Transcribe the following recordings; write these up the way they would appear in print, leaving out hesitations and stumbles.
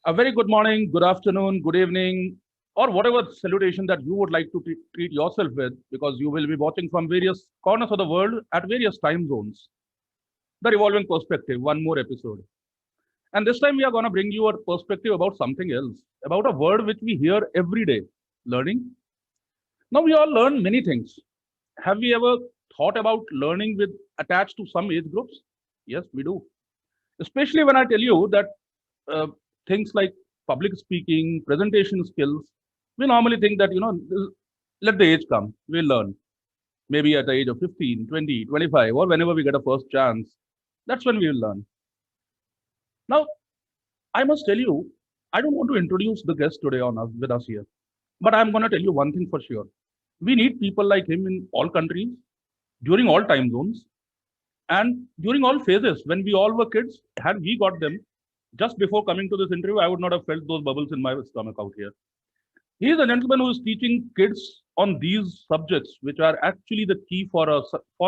A very good morning, good afternoon, good evening, or whatever salutation that you would like to treat yourself with, because you will be watching from various corners of the world at various time zones. The Revolving Perspective, one more episode. And this time we are going to bring you a perspective about something else, about a word which we hear every day, learning. Now, we all learn many things. Have we ever thought about learning with attached to some age groups? Yes, we do. Especially when I tell you that uh, things like public speaking, presentation skills, we normally think that, let the age come, we'll learn. Maybe at the age of 15, 20, 25, or whenever we get a first chance, that's when we will learn. Now, I must tell you, I don't want to introduce the guest today with us here, but I'm going to tell you one thing for sure. We need people like him in all countries, during all time zones, and during all phases. When we all were kids, had we got them just before coming to this interview, I would not have felt those bubbles in my stomach out here. He is a gentleman who is teaching kids on these subjects, which are actually the key for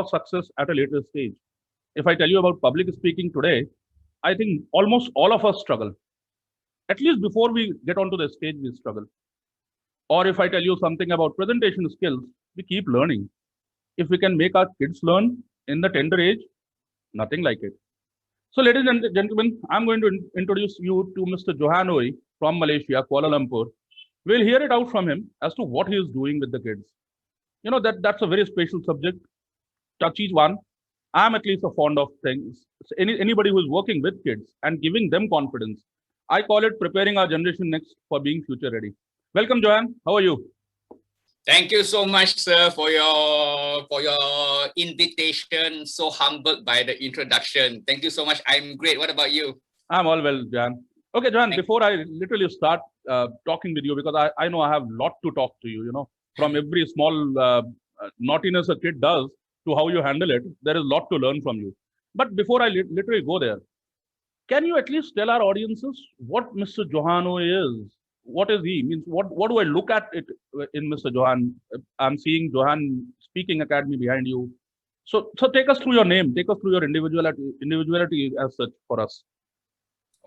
success at a later stage. If I tell you about public speaking today, I think almost all of us struggle. At least before we get onto the stage, we struggle. Or if I tell you something about presentation skills, we keep learning. If we can make our kids learn in the tender age, nothing like it. So, ladies and gentlemen, I'm going to introduce you to Mr. Johan Oi from Malaysia, Kuala Lumpur. We'll hear it out from him as to what he is doing with the kids. That's a very special subject. Touchy one. I'm at least a fond of things. Anybody who is working with kids and giving them confidence, I call it preparing our generation next for being future ready. Welcome, Johan. How are you? Thank you so much, sir, for your invitation. So humbled by the introduction. Thank you so much. I'm great. What about you? I'm all well, Johan. Okay, Johan, before I literally start talking with you, because I know I have a lot to talk to you, from every small naughtiness a kid does to how you handle it, there is a lot to learn from you. But before I literally go there, can you at least tell our audiences what Mr. Johano is? What is he? Means what do I look at it in Mr. Johan? I'm seeing Johan Speaking Academy behind you. So take us through your name, take us through your individuality as such for us.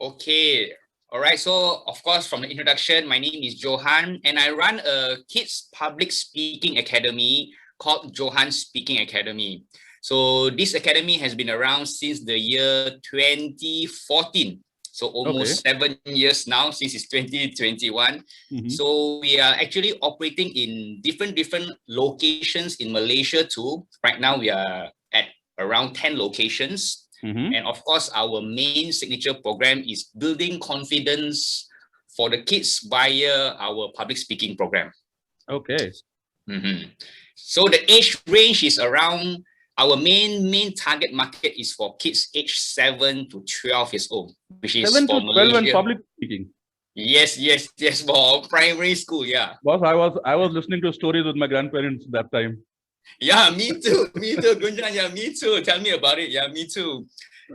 Okay. All right. So, of course, from the introduction, my name is Johan, and I run a kids public speaking academy called Johan Speaking Academy. So, this academy has been around since the year 2014. So almost 7 years now, since it's 2021. Mm-hmm. So we are actually operating in different locations in Malaysia too. Right now we are at around 10 locations. Mm-hmm. And of course, our main signature program is building confidence for the kids via our public speaking program. Okay. Mm-hmm. So the age range is around, our main target market is for kids aged 7 to 12 years old, which is 7 for to 12 Malaysia. And public speaking. Yes, for primary school, yeah. Boss, I was listening to stories with my grandparents that time. Yeah, me too, Gunjan, yeah, me too. Tell me about it, yeah, me too.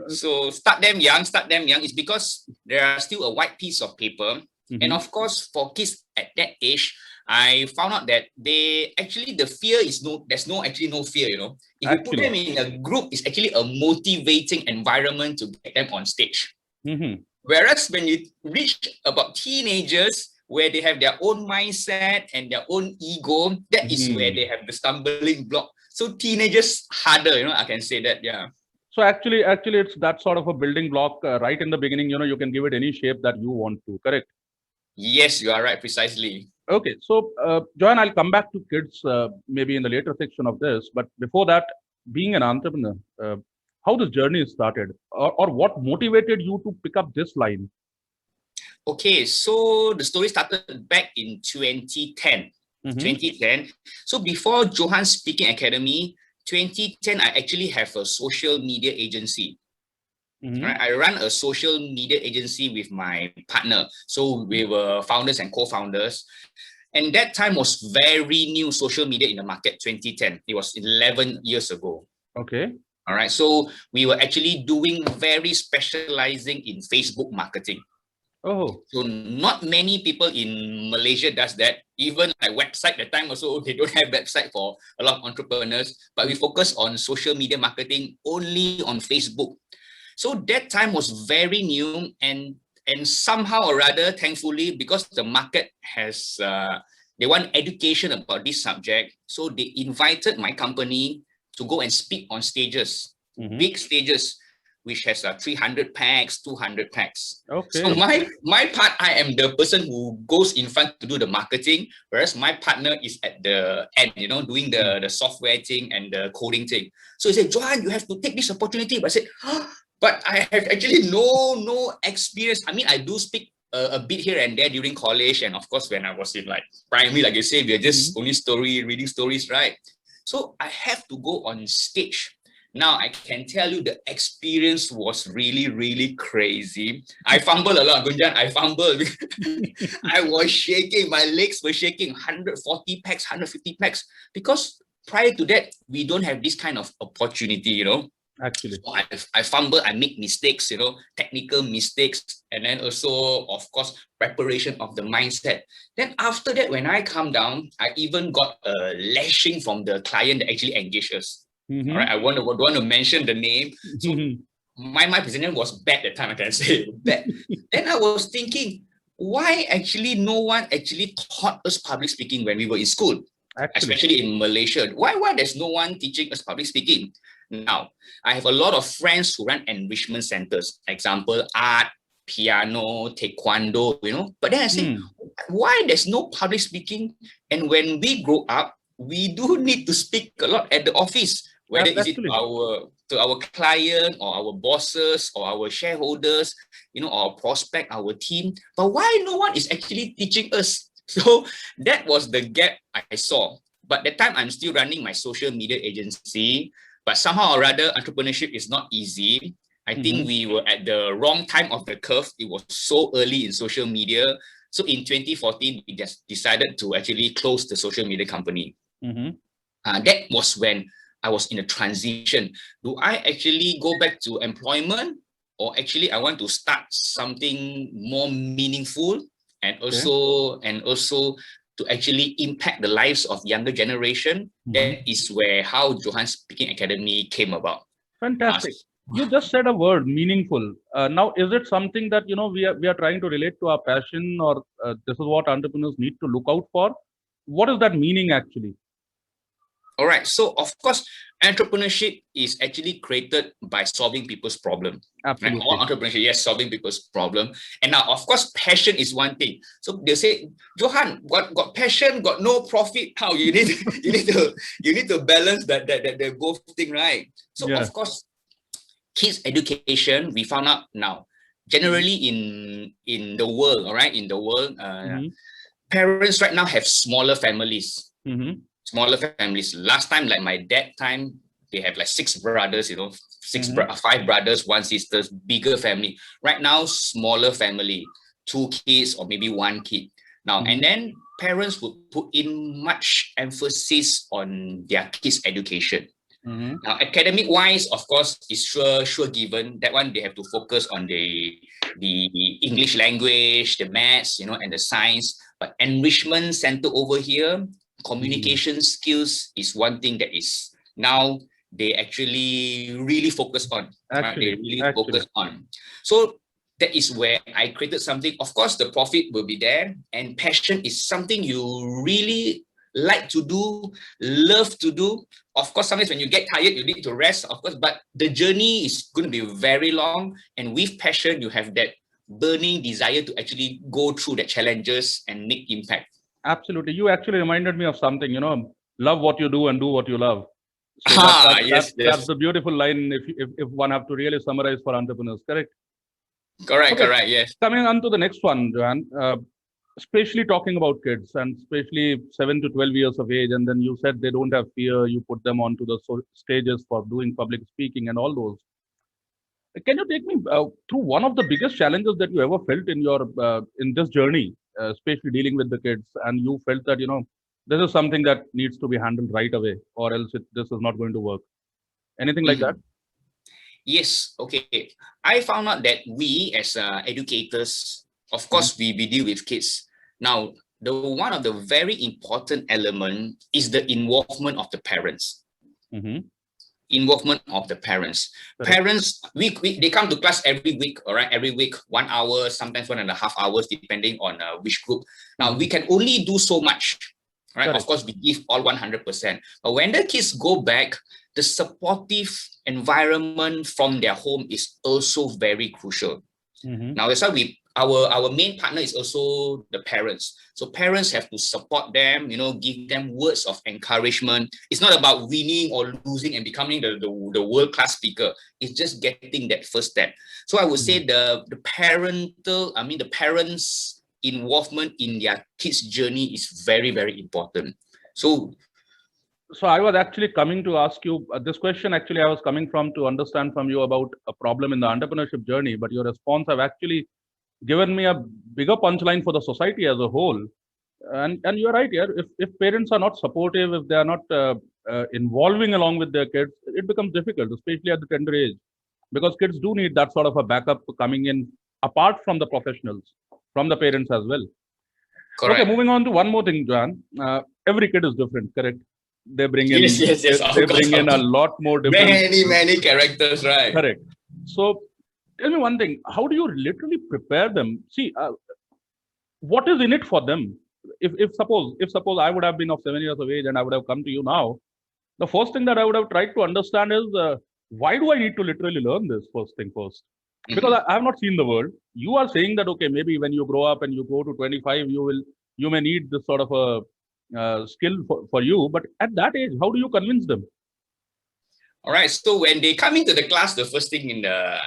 So start them young. It's because there are still a white piece of paper. Mm-hmm. And of course, for kids at that age, I found out that the fear is there's no fear, If you put them in a group, it's actually a motivating environment to get them on stage. Mm-hmm. Whereas when you reach about teenagers, where they have their own mindset and their own ego, that is where they have the stumbling block. So teenagers harder, I can say that, yeah. So actually it's that sort of a building block right in the beginning, you can give it any shape that you want to, correct? Yes, you are right, precisely. Okay, so Johan, I'll come back to kids maybe in the later section of this. But before that, being an entrepreneur, how this journey started, or what motivated you to pick up this line? Okay, so the story started back in 2010. Mm-hmm. 2010. So before Johan Speaking Academy, 2010, I actually have a social media agency. Mm-hmm. Right? I run a social media agency with my partner. So we were founders and co-founders. And that time was very new social media in the market, 2010. It was 11 years ago. Okay. All right. So we were actually doing very specializing in Facebook marketing. Oh. So not many people in Malaysia does that. Even like website, the time also, they don't have website for a lot of entrepreneurs. But we focus on social media marketing only on Facebook. So that time was very new, and And somehow or rather, thankfully, because the market has, they want education about this subject. So they invited my company to go and speak on stages, big stages, which has 300 packs, 200 packs. Okay. So my part, I am the person who goes in front to do the marketing, whereas my partner is at the end, doing the software thing and the coding thing. So he said, Johan, you have to take this opportunity. But I said, but I have actually no experience. I mean, I do speak a bit here and there during college. And of course, when I was in like primary, like you say, we're just only reading stories, right? So I have to go on stage. Now, I can tell you the experience was really, really crazy. I fumbled a lot, Gunjan. I fumbled. I was shaking. My legs were shaking. 140 packs, 150 packs. Because prior to that, we don't have this kind of opportunity, Actually. So I fumble, I make mistakes, technical mistakes. And then also, of course, preparation of the mindset. Then after that, when I come down, I even got a lashing from the client that actually engaged us. All right, I don't want to mention the name. So my presentation was bad that time, I can say bad. Then I was thinking, why actually no one actually taught us public speaking when we were in school, especially in Malaysia? Why there's no one teaching us public speaking? Now, I have a lot of friends who run enrichment centers, example, art, piano, taekwondo, But then I say, why there's no public speaking? And when we grow up, we do need to speak a lot at the office, whether it's to our client or our bosses or our shareholders, our prospect, our team. But why no one is actually teaching us? So that was the gap I saw. But that time I'm still running my social media agency. But somehow or rather, entrepreneurship is not easy. I think we were at the wrong time of the curve. It was so early in social media. So in 2014, we just decided to actually close the social media company. That was when I was in a transition. Do I actually go back to employment, or actually I want to start something more meaningful and also to actually impact the lives of younger generation? That is where how Johan Speaking Academy came about. Fantastic. You just said a word, meaningful. Now, is it something that we are trying to relate to our passion, or this is what entrepreneurs need to look out for? What is that meaning actually? All right. So, of course, entrepreneurship is actually created by solving people's problem. Absolutely. Right? All entrepreneurship, yes, solving people's problem. And now, of course, passion is one thing. So they say, Johan, got passion, got no profit. How you need to balance that both thing, right? So of course, kids education, we found out now, generally in the world, all right, in the world, parents right now have smaller families. Smaller families. Last time, like my dad time, they have like 6 brothers, 5 brothers, 1 sister, bigger family. Right now, smaller family, 2 kids or maybe 1 kid. Now, and then parents would put in much emphasis on their kids' education. Now, academic-wise, of course, is sure given. That one, they have to focus on the English language, the maths, and the science. But enrichment center over here, communication skills is one thing that is now they actually really focus on. Focus on. So that is where I created something. Of course, the profit will be there, and passion is something you really like to do, love to do. Of course, sometimes when you get tired, you need to rest, of course, but the journey is going to be very long. And with passion, you have that burning desire to actually go through the challenges and make impact. Absolutely. You actually reminded me of something, love what you do and do what you love. So that's the beautiful line if one have to really summarize for entrepreneurs, correct? Correct, yes. Coming on to the next one, Johan, especially talking about kids and especially 7 to 12 years of age. And then you said they don't have fear. You put them onto the stages for doing public speaking and all those. Can you take me through one of the biggest challenges that you ever felt in your in this journey, especially dealing with the kids, and you felt that this is something that needs to be handled right away, or else this is not going to work? Anything like that? Yes. Okay. I found out that we as educators, of course, we deal with kids. Now, one of the very important element is the involvement of the parents. involvement of the parents. Correct. Parents, they come to class every week, all right? Every week, 1 hour, sometimes 1.5 hours, depending on which group. Now, we can only do so much, right? Correct. Of course, we give all 100%. But when the kids go back, the supportive environment from their home is also very crucial. Now, that's why our main partner is also the parents. So parents have to support them, give them words of encouragement. It's not about winning or losing and becoming the world-class speaker. It's just getting that first step. So I would say the parents' involvement in their kids' journey is very, very important. So I was actually coming to ask you this question. Actually, I was coming from to understand from you about a problem in the entrepreneurship journey, but your response have actually given me a bigger punchline for the society as a whole. And you're right here. If parents are not supportive, if they are not involving along with their kids, it becomes difficult, especially at the tender age, because kids do need that sort of a backup coming in apart from the professionals, from the parents as well. correct. Okay, moving on to one more thing, Johan. Every kid is different, correct? They bring in Yes, they bring in a lot more different many characters, right? Correct. So tell me one thing: how do you literally prepare them? See, what is in it for them? If suppose I would have been of 7 years of age and I would have come to you now, the first thing that I would have tried to understand is why do I need to literally learn this first thing first? Because I have not seen the world. You are saying that okay, maybe when you grow up and you go to 25, you may need this sort of a skill for you, but at that age, how do you convince them? All right, so when they come into the class, the first thing in the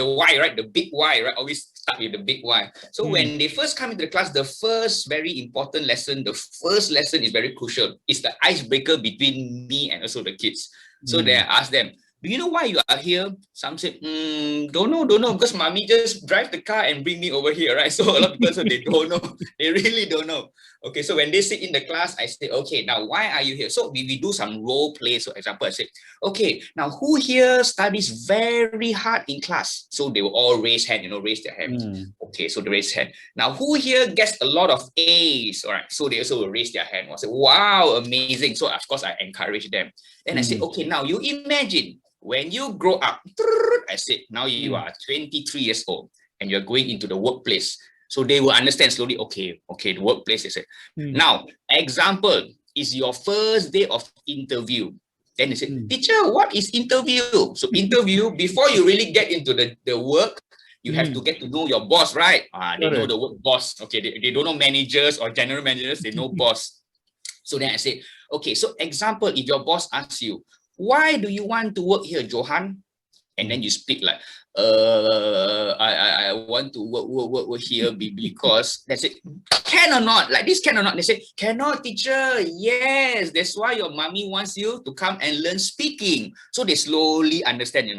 why, right? The big why, right? Always start with the big why. So when they first come into the class, the first very important lesson, the first lesson is very crucial. It's the icebreaker between me and also the kids. So they ask them, do you know why you are here? Some say, don't know, because mommy just drive the car and bring me over here, right? So a lot of people say they don't know. They really don't know. Okay, so when they sit in the class, I say, okay, now why are you here? So we do some role play. So example, I say, okay, now who here studies very hard in class? So they will all raise hand, raise their hand. Okay, so they raise hand. Now who here gets a lot of A's? All right, so they also will raise their hand. I say, wow, amazing. So of course I encourage them. Then I say, okay, now you imagine when you grow up, I said, now you are 23 years old and you're going into the workplace. So they will understand slowly, okay, the workplace is it. Now, example is your first day of interview. Then they say, teacher, what is interview? So interview, before you really get into the work, you have to get to know your boss, right? They know the word boss. Okay, they don't know managers or general managers, they know boss. So then I say, okay, so example, if your boss asks you, why do you want to work here, Johan? And then you speak like, I want to work here because they say, can or not? Like this, can or not? They say, cannot, teacher. Yes, that's why your mommy wants you to come and learn speaking. So they slowly understand,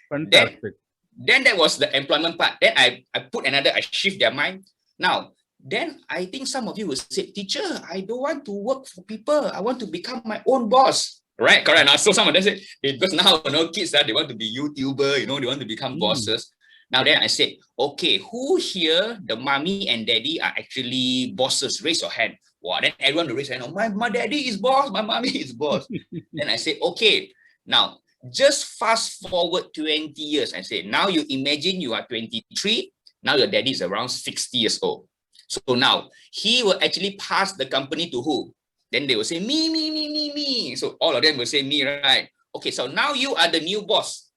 Fantastic. Then that was the employment part. Then I shift their mind. Now, then I think some of you will say, teacher, I don't want to work for people. I want to become my own boss. Right, correct. Now, so some of them say, because now kids they want to be YouTuber, they want to become bosses. Now then I said, okay, who here, the mommy and daddy are actually bosses? Raise your hand. Wow, then everyone will raise their hand. Oh, my daddy is boss, my mommy is boss. Then I say, okay, now just fast forward 20 years. I say, now you imagine you are 23, now your daddy is around 60 years old. So now he will actually pass the company to who? Then they will say, me. So all of them will say me, right? Okay, so now you are the new boss.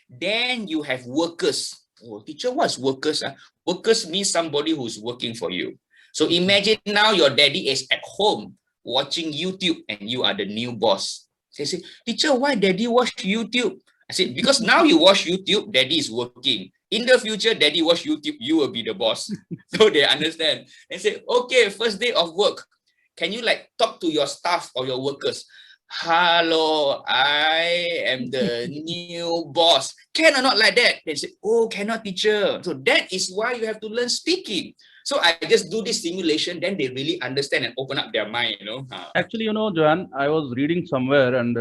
Then you have workers. Oh, teacher, what's workers? Workers means somebody who's working for you. So imagine now your daddy is at home watching YouTube and you are the new boss. They say, teacher, why daddy watch YouTube? I said, because now you watch YouTube, daddy is working. In the future, daddy watch YouTube, you will be the boss. So they understand. They say, okay, first day of work. Can you talk to your staff or your workers? Hello, I am the new boss. Can or not like that? They say, oh, cannot, teacher. So that is why you have to learn speaking. So I just do this simulation, then they really understand and open up their mind, Actually, Johan, I was reading somewhere and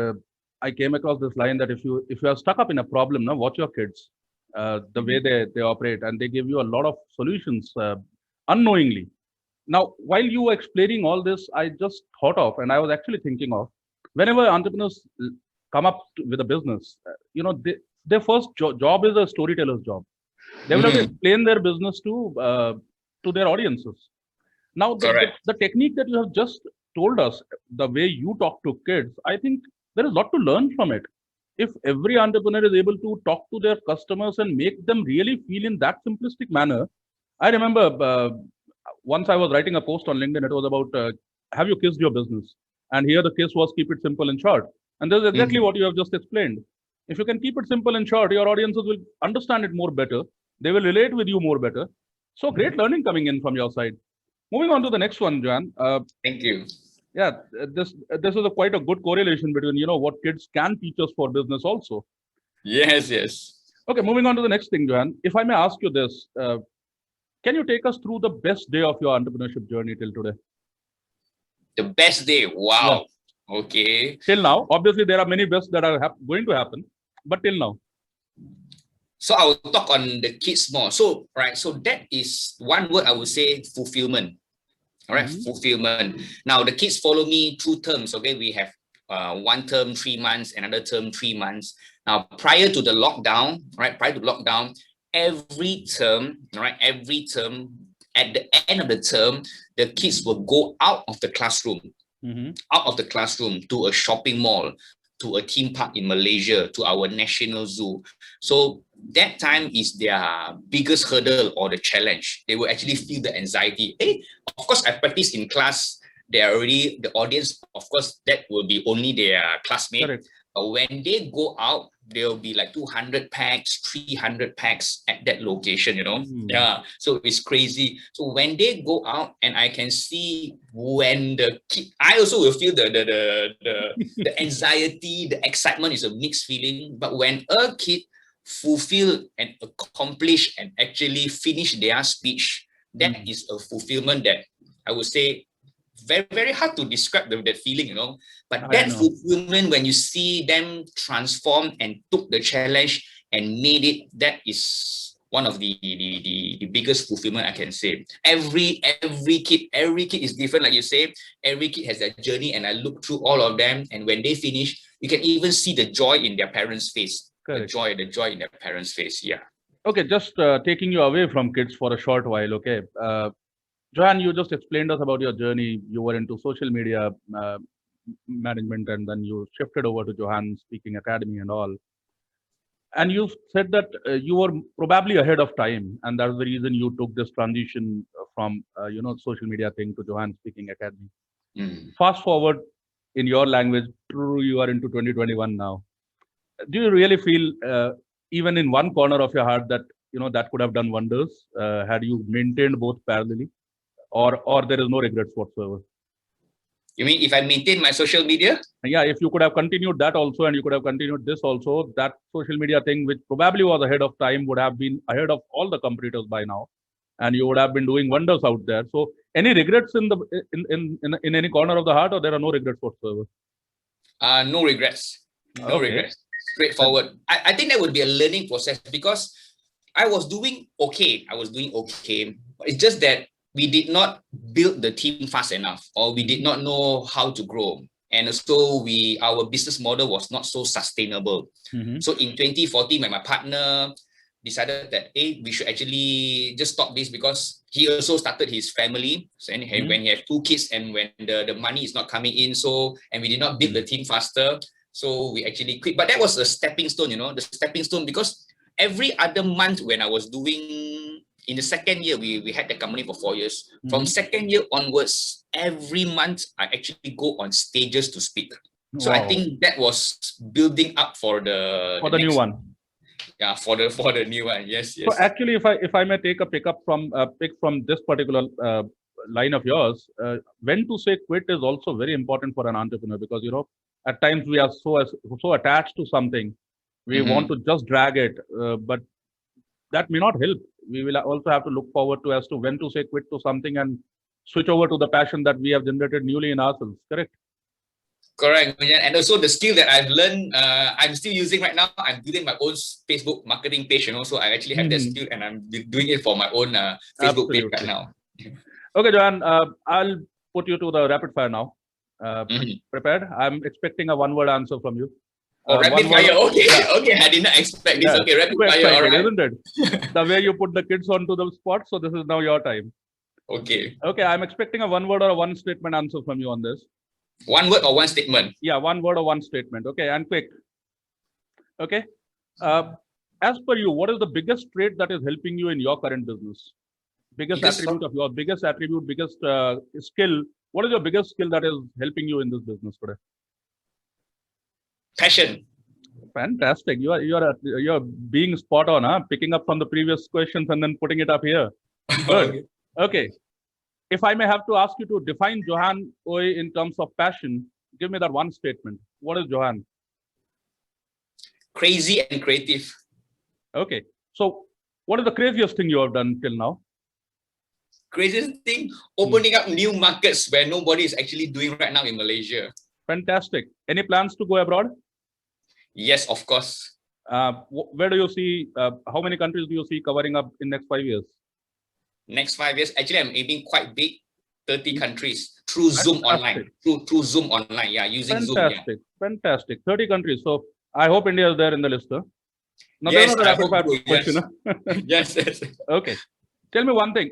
I came across this line that if you are stuck up in a problem, now watch your kids, the way they operate, and they give you a lot of solutions unknowingly. Now, while you were explaining all this, I just thought of, and I was actually thinking of, whenever entrepreneurs come up with a business, their first job is a storyteller's job. They will have to explain their business to their audiences. Now, the technique that you have just told us, the way you talk to kids, I think there is a lot to learn from it. If every entrepreneur is able to talk to their customers and make them really feel in that simplistic manner. I remember once I was writing a post on LinkedIn, it was about, have you kissed your business? And here the kiss was keep it simple and short. And that's exactly what you have just explained. If you can keep it simple and short, your audiences will understand it more better. They will relate with you more better. So great learning coming in from your side. Moving on to the next one, Johan. Thank you. Yeah, this is quite a good correlation between what kids can teach us for business also. Yes. Okay, moving on to the next thing, Johan. If I may ask you this, can you take us through the best day of your entrepreneurship journey till today? The best day, wow. Yeah. Okay. Till now, obviously there are many bests that are going to happen, but till now. So I will talk on the kids more. So that is one word I would say: fulfillment. All right, fulfillment. Now the kids follow me through terms. Okay, we have one term 3 months, another term 3 months. Now prior to the lockdown, every term, at the end of the term, the kids will go out of the classroom, to a shopping mall, to a theme park in Malaysia, to our national zoo. So that time is their biggest hurdle or the challenge. They will actually feel the anxiety. Of course, I practice in class. They are already the audience. Of course, that will be only their classmates. Correct. But when they go out, there will be like 200 packs, 300 packs at that location, Yeah, so it's crazy. So when they go out, and I can see when the kid, I also will feel the anxiety, the excitement is a mixed feeling. But when a kid fulfill and accomplish and actually finish their speech, that is a fulfillment that I would say very, very hard to describe that feeling, But that fulfillment, when you see them transform and took the challenge and made it, that is one of the biggest fulfillment I can say. Every kid is different, like you say. Every kid has their journey, and I look through all of them, and when they finish, you can even see the joy in their parents' face. Correct. The joy in their parents' face. Yeah. Okay, just taking you away from kids for a short while. Okay. Johan, you just explained us about your journey. You were into social media management, and then you shifted over to Johan Speaking Academy and all. And you said that you were probably ahead of time, and that's the reason you took this transition from social media thing to Johan Speaking Academy. Fast forward in your language, you are into 2021 now. Do you really feel, even in one corner of your heart, that that could have done wonders had you maintained both parallelly? Or there is no regrets whatsoever? You mean if I maintain my social media? Yeah, if you could have continued that also, and you could have continued this also, that social media thing, which probably was ahead of time, would have been ahead of all the competitors by now, and you would have been doing wonders out there. So, any regrets in any corner of the heart, or there are no regrets whatsoever? No regrets. No regrets. Straightforward. I think that would be a learning process, because I was doing okay. It's just that we did not build the team fast enough, or we did not know how to grow. And so our business model was not so sustainable. So in 2014, when my partner decided that, we should actually just stop this, because he also started his family. So when he had 2 kids, and when the money is not coming in, and we did not build the team faster, so we actually quit. But that was a stepping stone, the stepping stone, because every other month when I was doing, in the second year, we had the company for 4 years. From second year onwards, every month I actually go on stages to speak. So I think that was building up for the new one. Yeah, for the new one. Yes. So actually, if I may take a pick from this particular line of yours, when to say quit is also very important for an entrepreneur, because at times we are so attached to something, we want to just drag it, but that may not help. We will also have to look forward to as to when to say quit to something and switch over to the passion that we have generated newly in ourselves. Correct? Correct. And also the skill that I've learned, I'm still using right now. I'm building my own Facebook marketing page, so I actually have that skill, and I'm doing it for my own Facebook page right now. Okay, Johan, I'll put you to the rapid fire now. Prepared? I'm expecting a one-word answer from you. Oh, rapid one word- fire. Okay, yeah. okay. I did not expect this. Yeah, Okay, rapid super fire. All excited, right. isn't it? The way you put the kids onto the spot. So this is now your time. Okay. Okay, I'm expecting a one word or a one statement answer from you on this. One word or one statement? Yeah, one word or one statement. Okay, and quick. Okay. As per you, what is the biggest trait that is helping you in your current business? Biggest attribute of your biggest attribute, biggest skill. What is your biggest skill that is helping you in this business today? Passion. Fantastic. You're being spot on, huh? Picking up from the previous questions and then putting it up here. Good. Okay. If I may have to ask you to define Johan Ooi in terms of passion, give me that one statement. What is Johan? Crazy and creative. Okay. So what is the craziest thing you have done till now? Craziest thing, opening up new markets where nobody is actually doing right now in Malaysia. Fantastic. Any plans to go abroad? Yes, of course. Where do you see, how many countries do you see covering up in next 5 years? Next 5 years, actually, I'm aiming quite big, 30 countries through Zoom online. Through Zoom online, yeah, using Zoom. Fantastic, fantastic. 30 countries. So I hope India is there in the list. Huh? Now, yes, there's not a rapid fire yes. question. Huh? Yes, yes. Okay. Tell me one thing.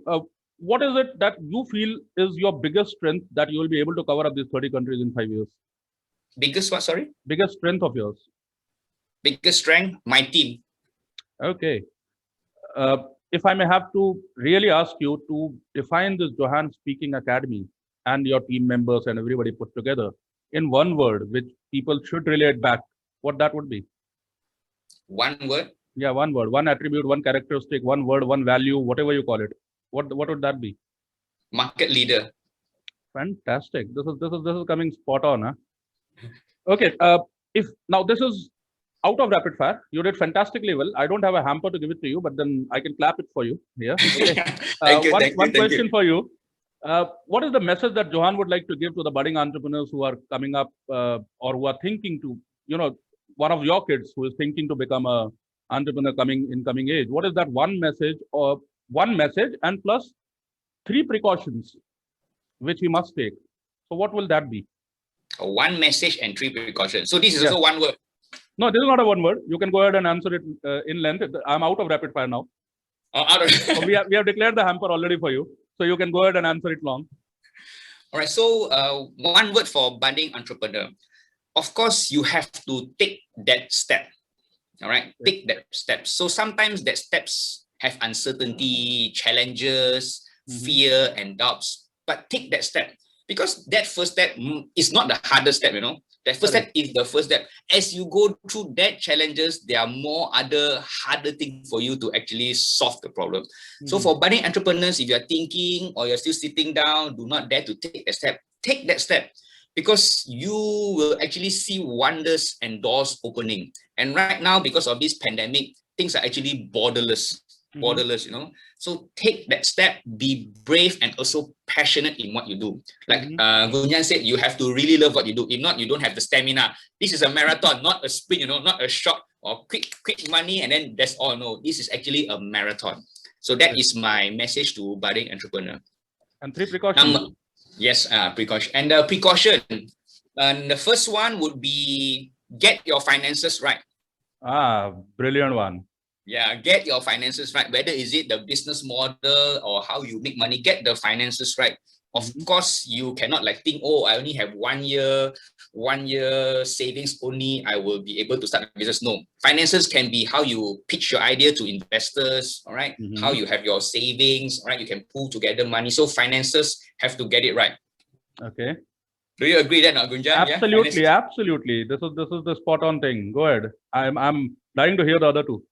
What is it that you feel is your biggest strength that you will be able to cover up these 30 countries in 5 years? Biggest what, sorry? Biggest strength of yours? Biggest strength, my team. Okay. If I may have to really ask you to define this Johan Speaking Academy and your team members and everybody put together in one word, which people should relate back, what that would be? One word? Yeah, one word, one attribute, one characteristic, one word, one value, whatever you call it. What would that be? Market leader. Fantastic. This is coming spot on, huh? Okay. If now this is out of rapid fire, you did fantastically well. I don't have a hamper to give it to you, but then I can clap it for you here. Okay. Thank you. One question for you. What is the message that Johan would like to give to the budding entrepreneurs who are coming up or who are thinking to, one of your kids who is thinking to become a entrepreneur coming age? What is that one message and plus 3 precautions which he must take? So what will that be? One message and 3 precautions. So this is also one word. No, this is not a one word. You can go ahead and answer it in length. I'm out of rapid fire now. So we have declared the hamper already for you. So you can go ahead and answer it long. All right. So one word for budding entrepreneur. Of course, you have to take that step. All right. Take that step. So sometimes that steps have uncertainty, challenges, fear, and doubts. But take that step. Because that first step is not the hardest step, That first step is the first step. As you go through that challenges, there are more other harder things for you to actually solve the problem. So for budding entrepreneurs, if you're thinking or you're still sitting down, do not dare to take that step. Take that step because you will actually see wonders and doors opening. And right now, because of this pandemic, things are actually borderless, So take that step, be brave and also passionate in what you do. Like Gunjan said, you have to really love what you do. If not, you don't have the stamina. This is a marathon, not a sprint, not a shot or quick money and then that's all. No, this is actually a marathon. So that is my message to budding entrepreneur. And 3 precautions. Yes, precaution. And the precaution, the first one would be get your finances right. Brilliant one. Yeah, get your finances right. Whether is it the business model or how you make money, get the finances right. Of course, you cannot think, I only have 1 year savings only, I will be able to start a business. No, finances can be how you pitch your idea to investors, all right? How you have your savings, all right? You can pull together money. So finances have to get it right. Okay. Do you agree that, Gunjan? Absolutely, absolutely. This is the spot on thing. Go ahead. I'm dying to hear the other 2.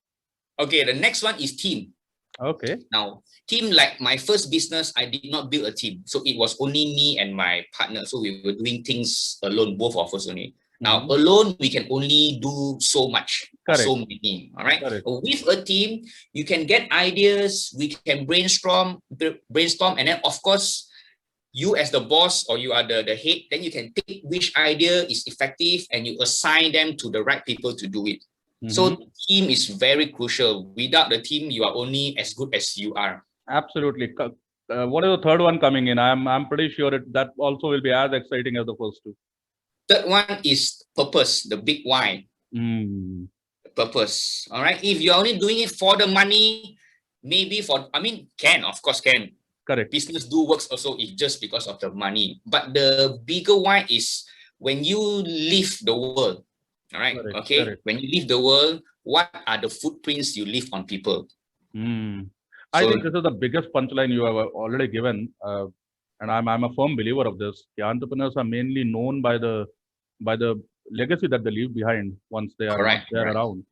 Okay, the next one is team. Okay. Now, team, like my first business, I did not build a team. So it was only me and my partner. So we were doing things alone, both of us only. Now, alone, we can only do so much, so many, all right? With a team, you can get ideas, we can brainstorm, and then, of course, you as the boss or you are the head, then you can take which idea is effective and you assign them to the right people to do it. So team is very crucial. Without the team, you are only as good as you are. Absolutely. What is the third one coming in? I'm pretty sure that also will be as exciting as the first 2. Third one is purpose, the big why. Purpose. All right. If you're only doing it for the money, maybe of course can. Correct. Business do works also if just because of the money. But the bigger why is when you leave the world. All right. Correct, Okay. correct. When you leave the world, what are the footprints you leave on people? I think this is the biggest punchline you have already given, and I'm a firm believer of this. The entrepreneurs are mainly known by the legacy that they leave behind once they are not there around.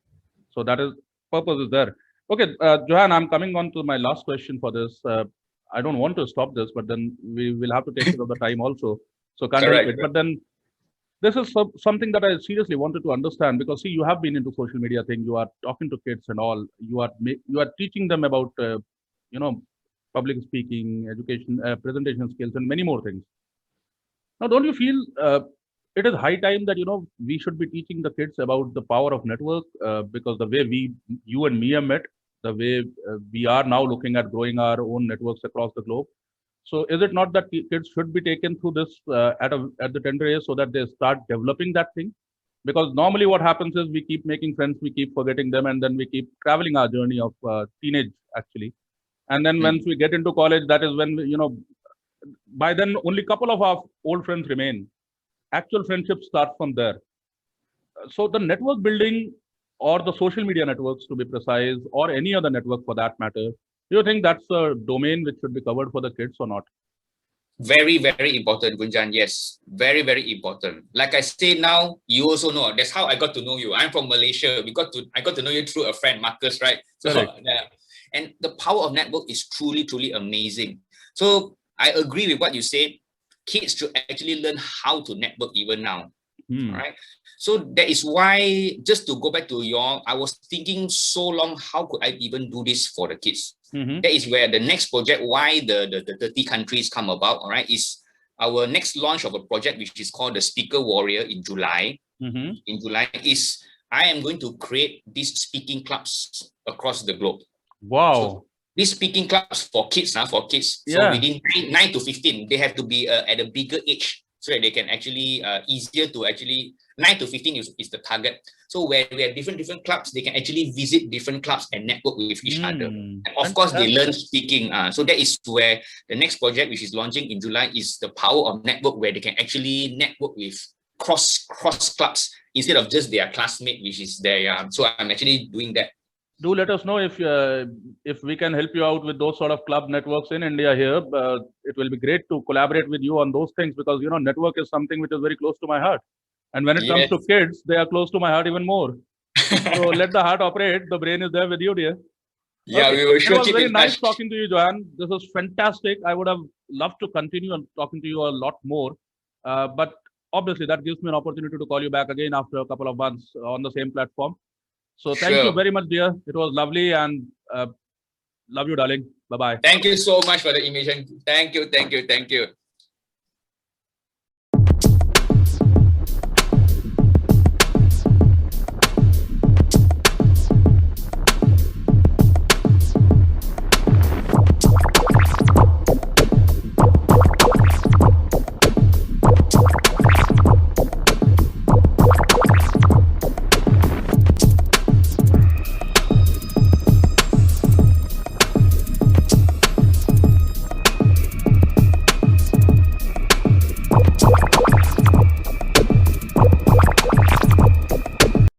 So that is purpose is there. Okay, Johan, I'm coming on to my last question for this. I don't want to stop this, but then we will have to take care of the time also. So can't help it. But then this is something that I seriously wanted to understand, because see, you have been into social media thing. You are talking to kids and all. You are teaching them about public speaking, education, presentation skills, and many more things. Now, don't you feel it is high time that we should be teaching the kids about the power of network, because the way you and me have met, the way we are now looking at growing our own networks across the globe. So is it not that kids should be taken through this at the tender age so that they start developing that thing? Because normally what happens is we keep making friends, we keep forgetting them, and then we keep traveling our journey of teenage actually. And then once we get into college, that is when, by then only a couple of our old friends remain. Actual friendships start from there. So the network building, or the social media networks to be precise, or any other network for that matter, do you think that's a domain which should be covered for the kids or not? Very, very important, Gunjan. Yes, very, very important. Like I say now, you also know. That's how I got to know you. I'm from Malaysia. I got to know you through a friend, Marcus, right? So, and the power of network is truly, truly amazing. So I agree with what you said. Kids should actually learn how to network even now. All right. So that is why, just to go back to I was thinking so long, how could I even do this for the kids? That is where the next project, why the 30 countries come about, all right, is our next launch of a project, which is called the Speaker Warrior in July. In July is, I am going to create these speaking clubs across the globe. Wow. So these speaking clubs for kids. So within 9 to 15, they have to be at a bigger age, so that they can actually, easier to actually, 9 to 15 is the target. So where we have different clubs, they can actually visit different clubs and network with each other. And of course, they learn speaking. So that is where the next project, which is launching in July, is the power of network, where they can actually network with cross clubs instead of just their classmate, which is there. So I'm actually doing that. Do let us know if we can help you out with those sort of club networks in India here. It will be great to collaborate with you on those things, because network is something which is very close to my heart. And when it comes to kids, they are close to my heart even more. So let the heart operate. The brain is there with you, dear. Yeah, we will sure keep in touch. It was very nice touch. talking to you, Johan. This was fantastic. I would have loved to continue talking to you a lot more. But obviously, that gives me an opportunity to call you back again after a couple of months on the same platform. So thank you very much, dear. It was lovely, and love you, darling. Bye-bye. Thank you so much for the invitation. Thank you.